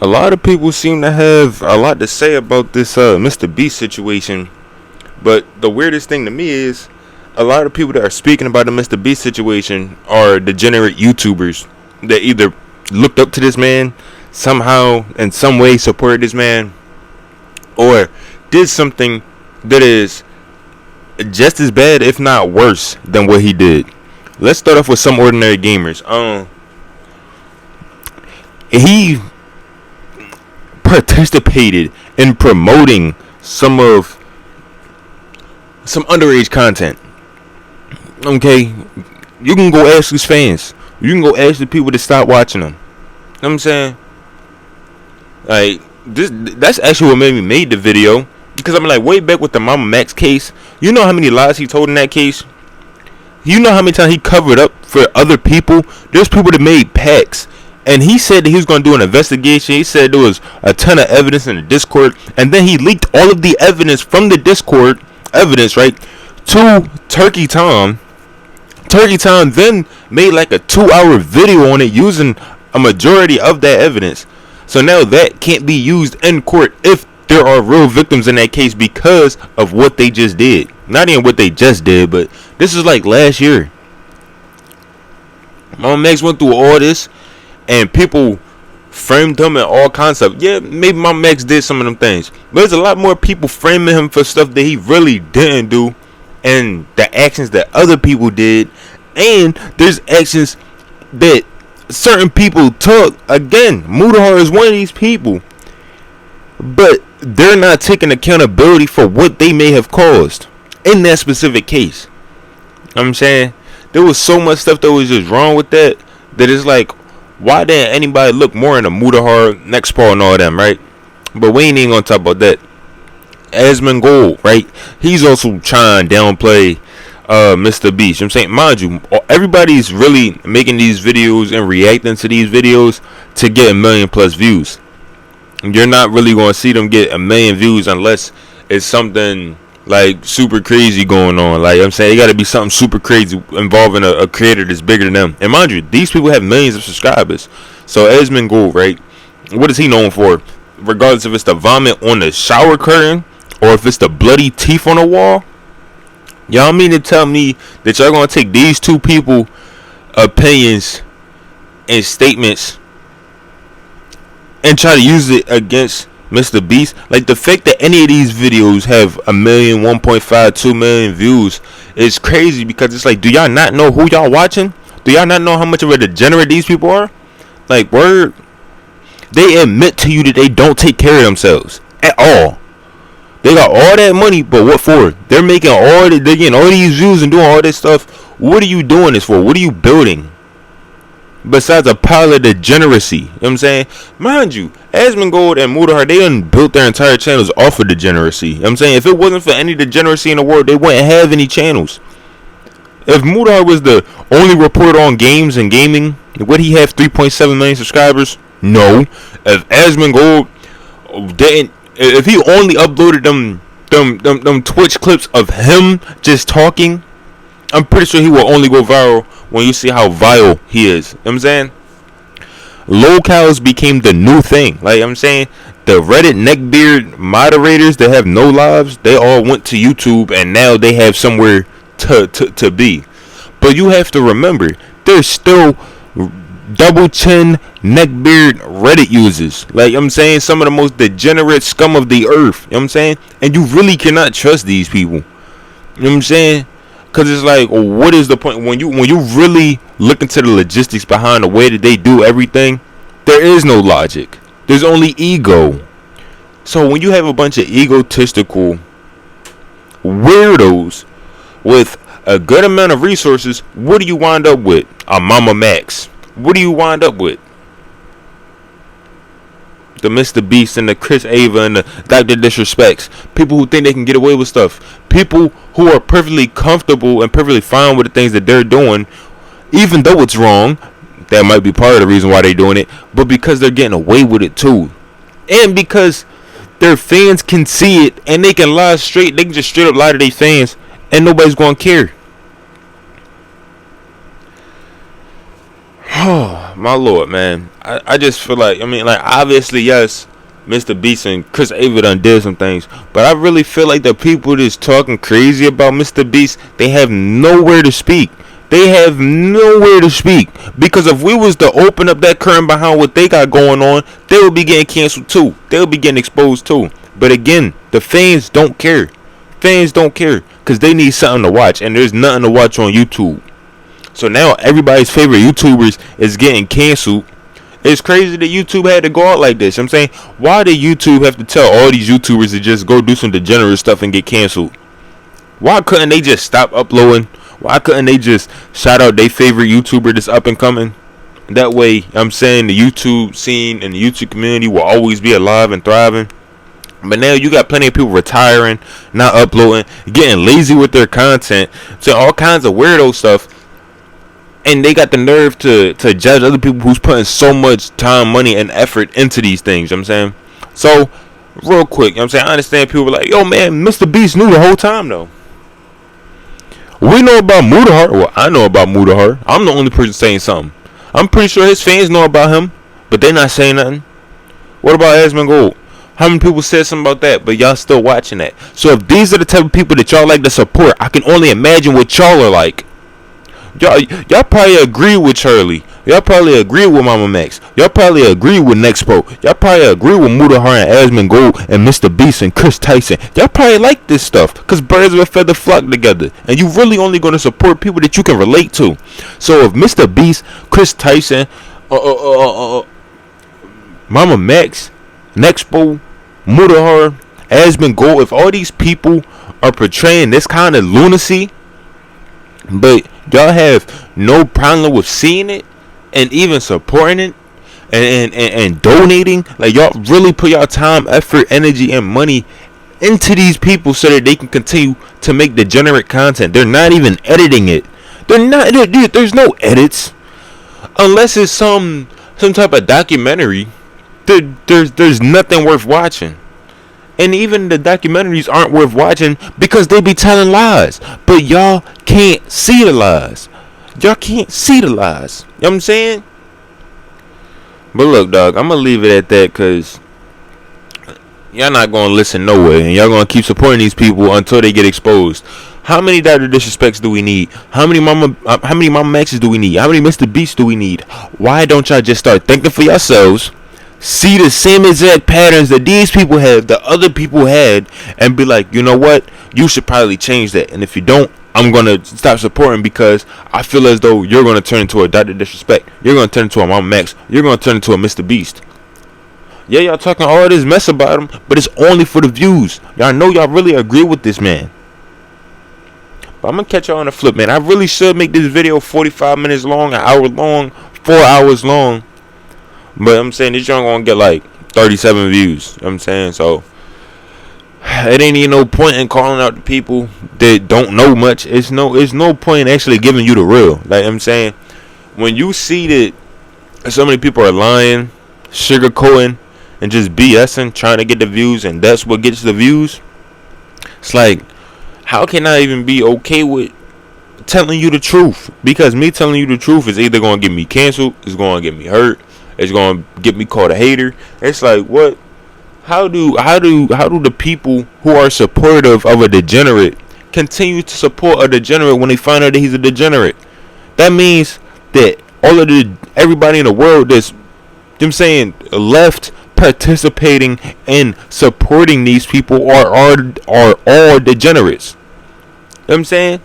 A lot of people seem to have a lot to say about this Mr. Beast situation, but the weirdest thing to me is a lot of people that are speaking about the Mr. Beast situation are degenerate YouTubers that either looked up to this man, somehow in some way supported this man, or did something that is just as bad, if not worse, than what he did. Let's start off with some ordinary gamers. He participated in promoting some underage content. Okay, you can go ask his fans. You can go ask the people to stop watching them. You know what I'm saying? Like this, that's actually what made me make the video, because I'm like way back with the Mama Max case. You know how many lies he told in that case? You know how many times he covered up for other people? There's people that made pacts, and he said that he was going to do an investigation. He said there was a ton of evidence in the Discord, and then he leaked all of the evidence from the Discord evidence, right, to Turkey Tom. Turkey Tom then made like a 2-hour video on it using a majority of that evidence. So now that can't be used in court if there are real victims in that case because of what they just did. Not even what they just did, but this is like last year. Mama Max went through all this, and people framed him in all kinds of, yeah, maybe Mama Max did some of them things, but there's a lot more people framing him for stuff that he really didn't do, and the actions that other people did, and there's actions that certain people took. Again, Mudahar is one of these people, but they're not taking accountability for what they may have caused in that specific case. You know what I'm saying? There was so much stuff that was just wrong with that it's like, why didn't anybody look more into Mudahar, Next Paul, and all them, right? But we ain't even gonna talk about that. Asmongold, right? He's also trying to downplay Mr. Beast. You know what I'm saying? Mind you, everybody's really making these videos and reacting to these videos to get 1 million plus views. You're not really going to see them get 1 million views unless it's something like super crazy going on. Like I'm saying, it got to be something super crazy involving a creator that's bigger than them. And mind you, these people have millions of subscribers. So Asmongold, right? What is he known for? Regardless if it's the vomit on the shower curtain or if it's the bloody teeth on the wall, y'all mean to tell me that y'all gonna take these two people opinions and statements and try to use it against Mr. Beast? Like, the fact that any of these videos have 1 million, 1.5, 2 million views is crazy, because it's like, do y'all not know who y'all watching? Do y'all not know how much of a degenerate these people are? Like, word, they admit to you that they don't take care of themselves at all. They got all that money, but what for? They're making they're getting all these views and doing all this stuff. What are you doing this for? What are you building? Besides a pile of degeneracy. You know what I'm saying? Mind you, Asmongold and Mudahar, they done built their entire channels off of degeneracy. You know what I'm saying? If it wasn't for any degeneracy in the world, they wouldn't have any channels. If Mudahar was the only reporter on games and gaming, would he have 3.7 million subscribers? No. If Asmongold didn't, if he only uploaded them Twitch clips of him just talking, I'm pretty sure he will only go viral when you see how vile he is. You know what I'm saying? Locals became the new thing. Like I'm saying, the Reddit neckbeard moderators that have no lives, they all went to YouTube, and now they have somewhere to be. But you have to remember, there's still double chin neckbeard Reddit users. Like I'm saying, some of the most degenerate scum of the earth. You know what I'm saying? And you really cannot trust these people. You know what I'm saying? Because it's like, what is the point when you really look into the logistics behind the way that they do everything? There is no logic. There's only ego. So when you have a bunch of egotistical weirdos with a good amount of resources, what do you wind up with? A Mama Max. What do you wind up with? The Mr. Beast and the Chris Ava and the Dr. Disrespects. People who think they can get away with stuff. People who are perfectly comfortable and perfectly fine with the things that they're doing, even though it's wrong. That might be part of the reason why they're doing it, but because they're getting away with it too. And because their fans can see it and they can lie straight. They can just straight up lie to their fans and nobody's going to care. Oh, my Lord, man. I just feel like, I mean, like, obviously, yes, Mr. Beast and Chris Ava done did some things, but I really feel like the people that's talking crazy about Mr. Beast, they have nowhere to speak. They have nowhere to speak, because if we was to open up that curtain behind what they got going on, they would be getting canceled too. They would be getting exposed too. But again, the fans don't care. Fans don't care because they need something to watch, and there's nothing to watch on YouTube. So now everybody's favorite YouTubers is getting canceled. It's crazy that YouTube had to go out like this. I'm saying, why did YouTube have to tell all these YouTubers to just go do some degenerate stuff and get canceled? Why couldn't they just stop uploading? Why couldn't they just shout out their favorite YouTuber that's up and coming? That way, I'm saying, the YouTube scene and the YouTube community will always be alive and thriving. But now you got plenty of people retiring, not uploading, getting lazy with their content, so all kinds of weirdo stuff. And they got the nerve to judge other people who's putting so much time, money, and effort into these things. You know what I'm saying? So, real quick, you know what I'm saying? I understand people are like, yo, man, Mr. Beast knew the whole time, though. We know about Mudahar. Well, I know about Mudahar. I'm the only person saying something. I'm pretty sure his fans know about him, but they're not saying nothing. What about Asmongold? How many people said something about that, but y'all still watching that? So if these are the type of people that y'all like to support, I can only imagine what y'all are like. Y'all probably agree with Shirley. Y'all probably agree with Mama Max. Y'all probably agree with Nexpo. Y'all probably agree with Mudahar and Asmongold and Mr. Beast and Chris Tyson. Y'all probably like this stuff because birds of a feather flock together. And you really only going to support people that you can relate to. So if Mr. Beast, Chris Tyson, Mama Max, Nexpo, Mudahar, Asmongold, if all these people are portraying this kind of lunacy, but y'all have no problem with seeing it and even supporting it and donating, like, y'all really put y'all time, effort, energy, and money into these people so that they can continue to make degenerate content. They're not even editing it. There's no edits unless it's some type of documentary. There's nothing worth watching. And even the documentaries aren't worth watching because they be telling lies. But y'all can't see the lies. Y'all can't see the lies. You know what I'm saying? But look, dog, I'm going to leave it at that because y'all not going to listen nowhere. And y'all going to keep supporting these people until they get exposed. How many Dr. Disrespects do we need? How many Mama Maxes do we need? How many Mr. Beasts do we need? Why don't y'all just start thinking for yourselves? See the same exact patterns that these people have, that other people had, and be like, you know what? You should probably change that. And if you don't, I'm going to stop supporting because I feel as though you're going to turn into a Dr. Disrespect. You're going to turn into a Mama Max. You're going to turn into a Mr. Beast. Yeah, y'all talking all this mess about him, but it's only for the views. Y'all know y'all really agree with this man. But I'm going to catch y'all on the flip, man. I really should make this video 45 minutes long, an hour long, 4 hours long. But I'm saying this young gonna get like 37 views. You know what I'm saying? So it ain't even no point in calling out the people that don't know much. It's no point in actually giving you the real. Like I'm saying, when you see that so many people are lying, sugarcoating, and just BSing, trying to get the views, and that's what gets the views, it's like, how can I even be okay with telling you the truth? Because me telling you the truth is either gonna get me canceled, it's gonna get me hurt, it's gonna get me called a hater. It's like, what? How do the people who are supportive of a degenerate continue to support a degenerate when they find out that he's a degenerate? That means that everybody in the world that's, you know what I'm saying, left participating and supporting these people are all degenerates. You know what I'm saying?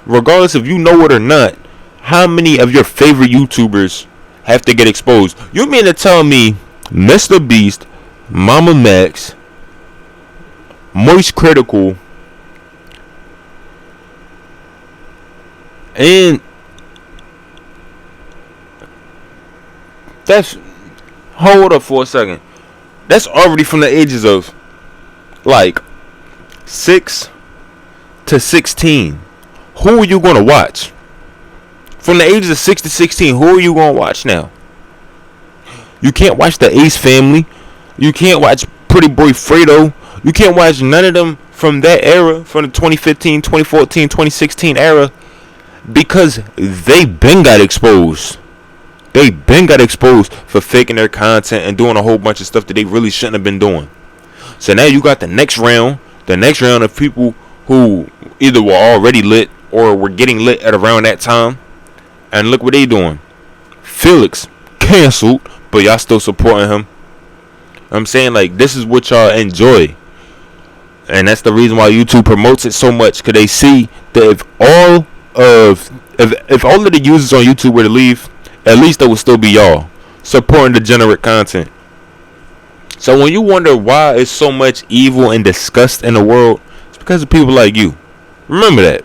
Regardless if you know it or not, how many of your favorite YouTubers have to get exposed? You mean to tell me Mr. Beast, Mama Max, Moist Critical, and that's, hold up for a second, that's already from the ages of like 6 to 16. Who are you gonna watch? From the ages of 6 to 16, who are you gonna watch now? You can't watch the Ace Family. You can't watch Pretty Boy Fredo. You can't watch none of them from that era, from the 2015, 2014, 2016 era, because they been got exposed. They been got exposed for faking their content and doing a whole bunch of stuff that they really shouldn't have been doing. So now you got the next round of people who either were already lit or were getting lit at around that time. And look what they doing. Felix canceled, but y'all still supporting him. I'm saying, like, this is what y'all enjoy. And that's the reason why YouTube promotes it so much, because they see that if all of the users on YouTube were to leave, at least there would still be y'all supporting degenerate content. So when you wonder why is so much evil and disgust in the world, it's because of people like you. Remember that.